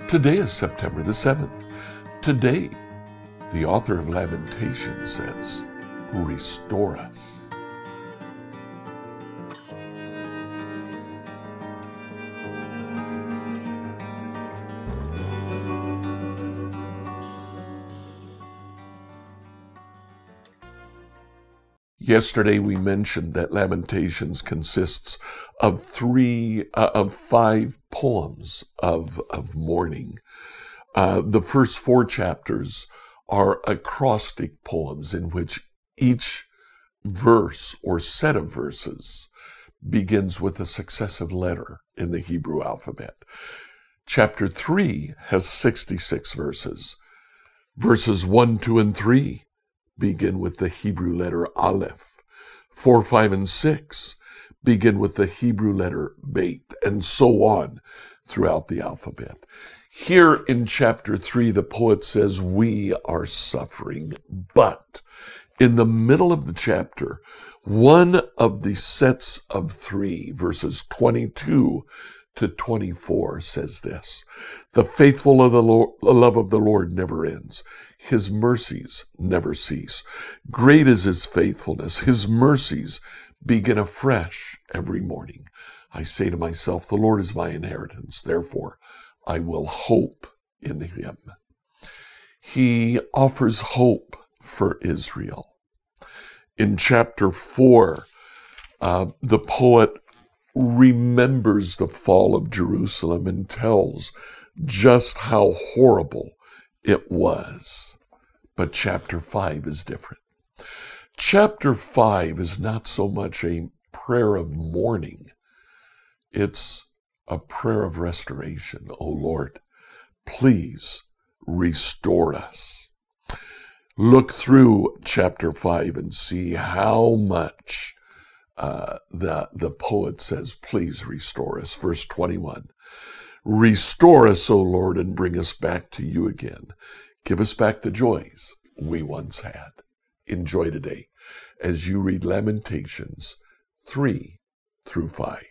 Today is September the 7th. Today, the author of Lamentations says, "Restore us." Yesterday we mentioned that Lamentations consists of five poems of mourning. The first four chapters are acrostic poems in which each verse or set of verses begins with a successive letter in the Hebrew alphabet. Chapter 3 has 66 verses. Verses 1, 2, and 3 begin with the Hebrew letter Aleph. 4, 5, and 6 begin with the Hebrew letter Bet, and so on throughout the alphabet. Here in chapter 3, the poet says, "We are suffering," but in the middle of the chapter, one of the sets of three, verses 22 to 24, says this: "The faithful of the love of the Lord never ends. His mercies never cease. Great is his faithfulness. His mercies begin afresh every morning. I say to myself, the Lord is my inheritance. Therefore, I will hope in him." He offers hope for Israel. In chapter 4, the poet remembers the fall of Jerusalem and tells just how horrible it was. But chapter 5 is different. Chapter 5 is not so much a prayer of mourning. It's a prayer of restoration. "O Lord, please restore us." Look through chapter 5 and see how much the poet says, "Please restore us." Verse 21, "Restore us, O Lord, and bring us back to you again. Give us back the joys we once had." Enjoy today as you read Lamentations 3 through 5.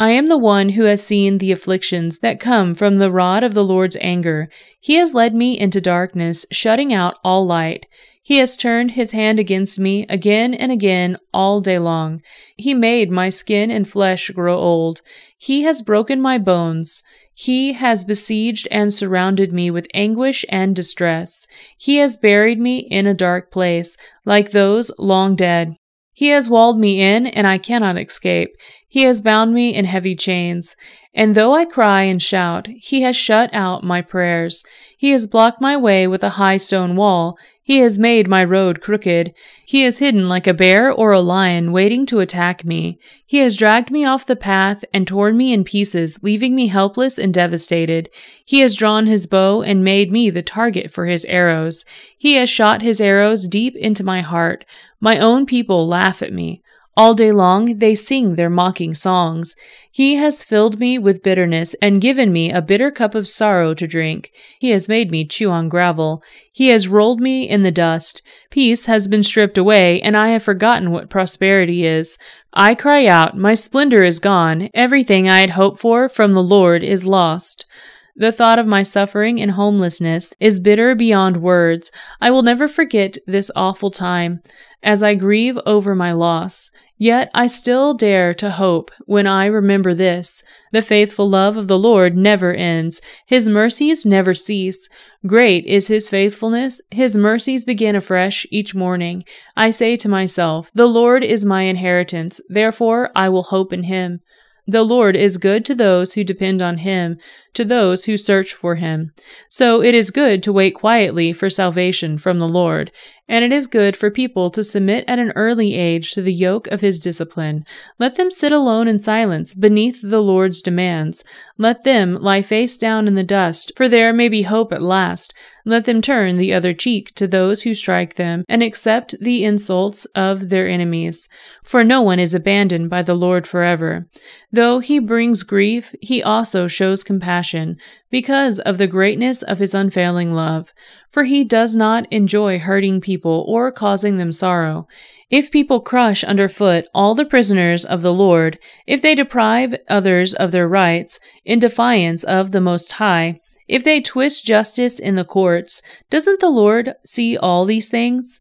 I am the one who has seen the afflictions that come from the rod of the Lord's anger. He has led me into darkness, shutting out all light. He has turned his hand against me again and again all day long. He made my skin and flesh grow old. He has broken my bones. He has besieged and surrounded me with anguish and distress. He has buried me in a dark place, like those long dead. He has walled me in, and I cannot escape. He has bound me in heavy chains. And though I cry and shout, he has shut out my prayers. He has blocked my way with a high stone wall. He has made my road crooked. He is hidden like a bear or a lion waiting to attack me. He has dragged me off the path and torn me in pieces, leaving me helpless and devastated. He has drawn his bow and made me the target for his arrows. He has shot his arrows deep into my heart. My own people laugh at me. All day long they sing their mocking songs. He has filled me with bitterness and given me a bitter cup of sorrow to drink. He has made me chew on gravel. He has rolled me in the dust. Peace has been stripped away, and I have forgotten what prosperity is. I cry out, my splendor is gone. Everything I had hoped for from the Lord is lost. The thought of my suffering and homelessness is bitter beyond words. I will never forget this awful time as I grieve over my loss. Yet I still dare to hope when I remember this. The faithful love of the Lord never ends. His mercies never cease. Great is his faithfulness. His mercies begin afresh each morning. I say to myself, the Lord is my inheritance. Therefore I will hope in him. The Lord is good to those who depend on him, to those who search for him. So it is good to wait quietly for salvation from the Lord, and it is good for people to submit at an early age to the yoke of his discipline. Let them sit alone in silence beneath the Lord's demands. Let them lie face down in the dust, for there may be hope at last. Let them turn the other cheek to those who strike them, and accept the insults of their enemies. For no one is abandoned by the Lord forever. Though he brings grief, he also shows compassion, because of the greatness of his unfailing love. For he does not enjoy hurting people or causing them sorrow. If people crush underfoot all the prisoners of the Lord, if they deprive others of their rights, in defiance of the Most High, if they twist justice in the courts, doesn't the Lord see all these things?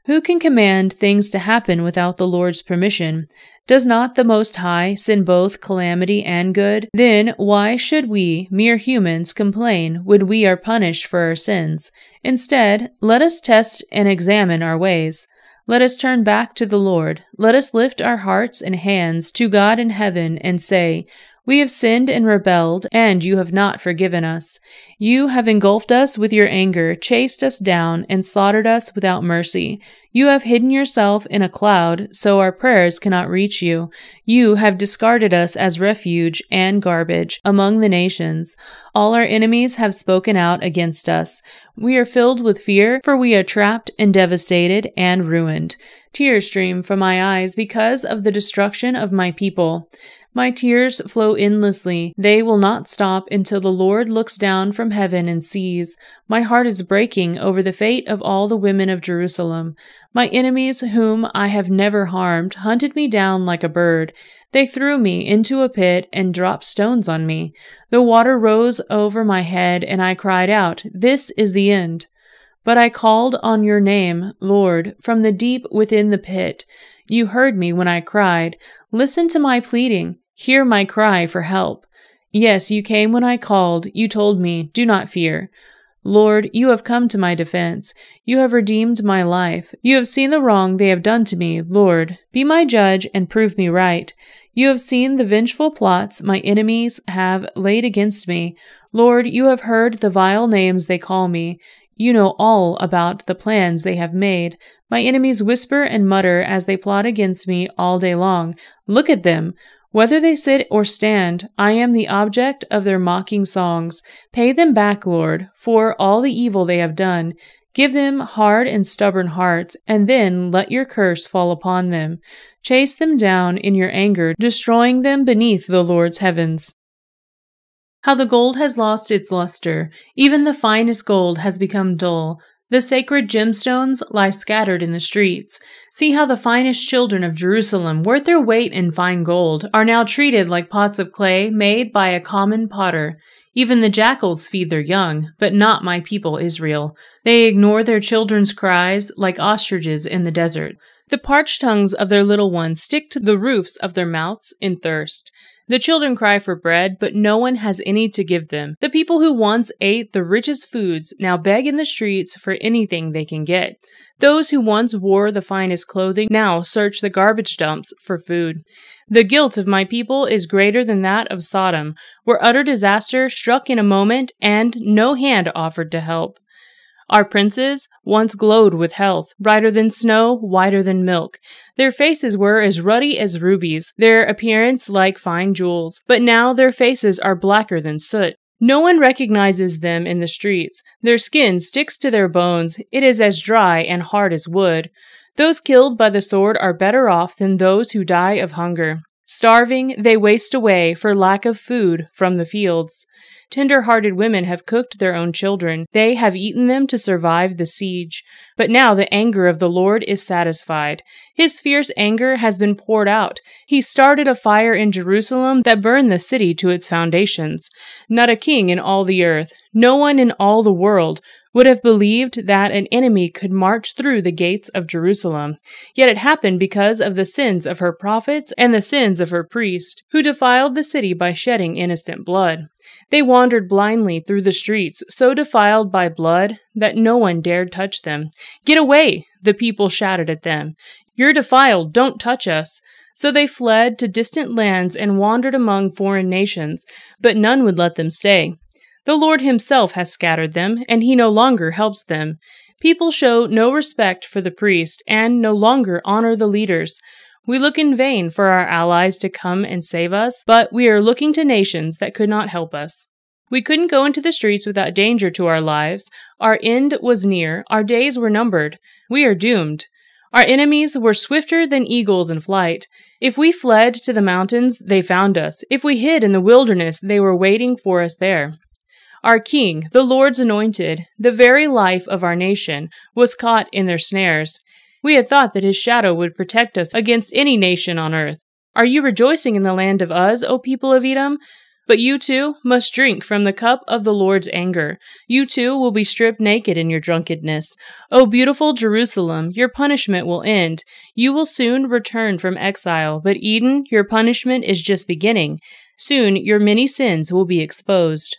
Who can command things to happen without the Lord's permission? Does not the Most High send both calamity and good? Then why should we, mere humans, complain when we are punished for our sins? Instead, let us test and examine our ways. Let us turn back to the Lord. Let us lift our hearts and hands to God in heaven and say, "We have sinned and rebelled, and you have not forgiven us. You have engulfed us with your anger, chased us down, and slaughtered us without mercy. You have hidden yourself in a cloud, so our prayers cannot reach you. You have discarded us as refuge and garbage among the nations. All our enemies have spoken out against us. We are filled with fear, for we are trapped and devastated and ruined. Tears stream from my eyes because of the destruction of my people. My tears flow endlessly. They will not stop until the Lord looks down from heaven and sees. My heart is breaking over the fate of all the women of Jerusalem. My enemies, whom I have never harmed, hunted me down like a bird. They threw me into a pit and dropped stones on me. The water rose over my head, and I cried out, "This is the end." But I called on your name, Lord, from the deep within the pit. You heard me when I cried. Listen to my pleading. Hear my cry for help. Yes, you came when I called. You told me, "Do not fear." Lord, you have come to my defense. You have redeemed my life. You have seen the wrong they have done to me. Lord, be my judge and prove me right. You have seen the vengeful plots my enemies have laid against me. Lord, you have heard the vile names they call me. You know all about the plans they have made. My enemies whisper and mutter as they plot against me all day long. Look at them. Whether they sit or stand, I am the object of their mocking songs. Pay them back, Lord, for all the evil they have done. Give them hard and stubborn hearts, and then let your curse fall upon them. Chase them down in your anger, destroying them beneath the Lord's heavens. How the gold has lost its luster. Even the finest gold has become dull. The sacred gemstones lie scattered in the streets. See how the finest children of Jerusalem, worth their weight in fine gold, are now treated like pots of clay made by a common potter. Even the jackals feed their young, but not my people Israel. They ignore their children's cries like ostriches in the desert. The parched tongues of their little ones stick to the roofs of their mouths in thirst. The children cry for bread, but no one has any to give them. The people who once ate the richest foods now beg in the streets for anything they can get. Those who once wore the finest clothing now search the garbage dumps for food. The guilt of my people is greater than that of Sodom, where utter disaster struck in a moment and no hand offered to help. Our princes once glowed with health, brighter than snow, whiter than milk. Their faces were as ruddy as rubies, their appearance like fine jewels. But now their faces are blacker than soot. No one recognizes them in the streets. Their skin sticks to their bones. It is as dry and hard as wood. Those killed by the sword are better off than those who die of hunger. Starving, they waste away for lack of food from the fields. Tender-hearted women have cooked their own children. They have eaten them to survive the siege. But now the anger of the Lord is satisfied. His fierce anger has been poured out. He started a fire in Jerusalem that burned the city to its foundations. Not a king in all the earth, no one in all the world, would have believed that an enemy could march through the gates of Jerusalem. Yet it happened because of the sins of her prophets and the sins of her priests, who defiled the city by shedding innocent blood. They wandered blindly through the streets, so defiled by blood that no one dared touch them. "Get away!" the people shouted at them. "You're defiled, don't touch us." So they fled to distant lands and wandered among foreign nations, but none would let them stay. The Lord himself has scattered them, and he no longer helps them. People show no respect for the priest, and no longer honor the leaders. We look in vain for our allies to come and save us, but we are looking to nations that could not help us. We couldn't go into the streets without danger to our lives. Our end was near. Our days were numbered. We are doomed. Our enemies were swifter than eagles in flight. If we fled to the mountains, they found us. If we hid in the wilderness, they were waiting for us there. Our king, the Lord's anointed, the very life of our nation, was caught in their snares. We had thought that his shadow would protect us against any nation on earth. Are you rejoicing in the land of Uz, O people of Edom? But you too must drink from the cup of the Lord's anger. You too will be stripped naked in your drunkenness. O beautiful Jerusalem, your punishment will end. You will soon return from exile, but Eden, your punishment is just beginning. Soon your many sins will be exposed.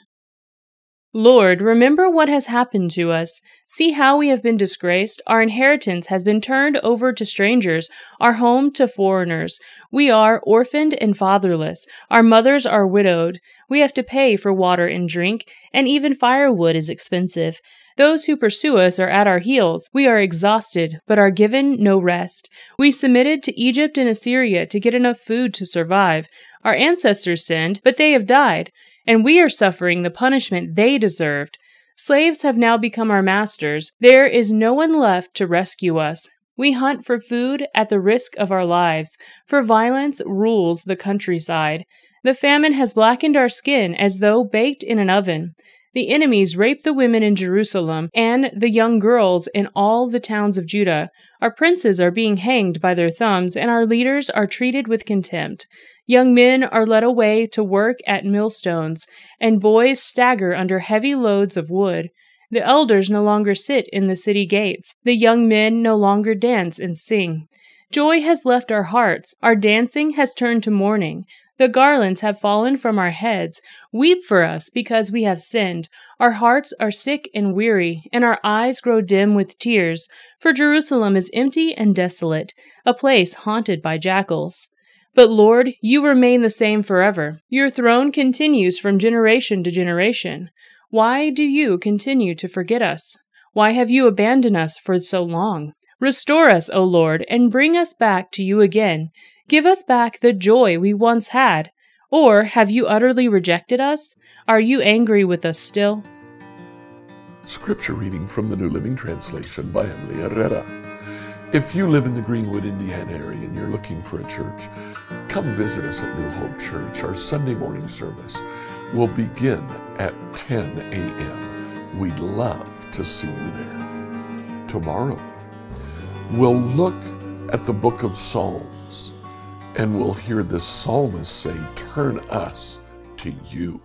Lord, remember what has happened to us. See how we have been disgraced. Our inheritance has been turned over to strangers, our home to foreigners. We are orphaned and fatherless. Our mothers are widowed. We have to pay for water and drink, and even firewood is expensive. Those who pursue us are at our heels. We are exhausted, but are given no rest. We submitted to Egypt and Assyria to get enough food to survive. Our ancestors sinned, but they have died, and we are suffering the punishment they deserved. Slaves have now become our masters. There is no one left to rescue us. We hunt for food at the risk of our lives, for violence rules the countryside. The famine has blackened our skin as though baked in an oven. The enemies rape the women in Jerusalem and the young girls in all the towns of Judah. Our princes are being hanged by their thumbs, and our leaders are treated with contempt. Young men are led away to work at millstones, and boys stagger under heavy loads of wood. The elders no longer sit in the city gates. The young men no longer dance and sing. Joy has left our hearts. Our dancing has turned to mourning. The garlands have fallen from our heads. Weep for us because we have sinned. Our hearts are sick and weary, and our eyes grow dim with tears. For Jerusalem is empty and desolate, a place haunted by jackals. But Lord, you remain the same forever. Your throne continues from generation to generation. Why do you continue to forget us? Why have you abandoned us for so long? Restore us, O Lord, and bring us back to you again. Give us back the joy we once had. Or have you utterly rejected us? Are you angry with us still? Scripture reading from the New Living Translation by Emily Herrera. If you live in the Greenwood, Indiana area and you're looking for a church, come visit us at New Hope Church. Our Sunday morning service will begin at 10 a.m. We'd love to see you there. Tomorrow, we'll look at the book of Psalms, and we'll hear the psalmist say, "Turn us to you."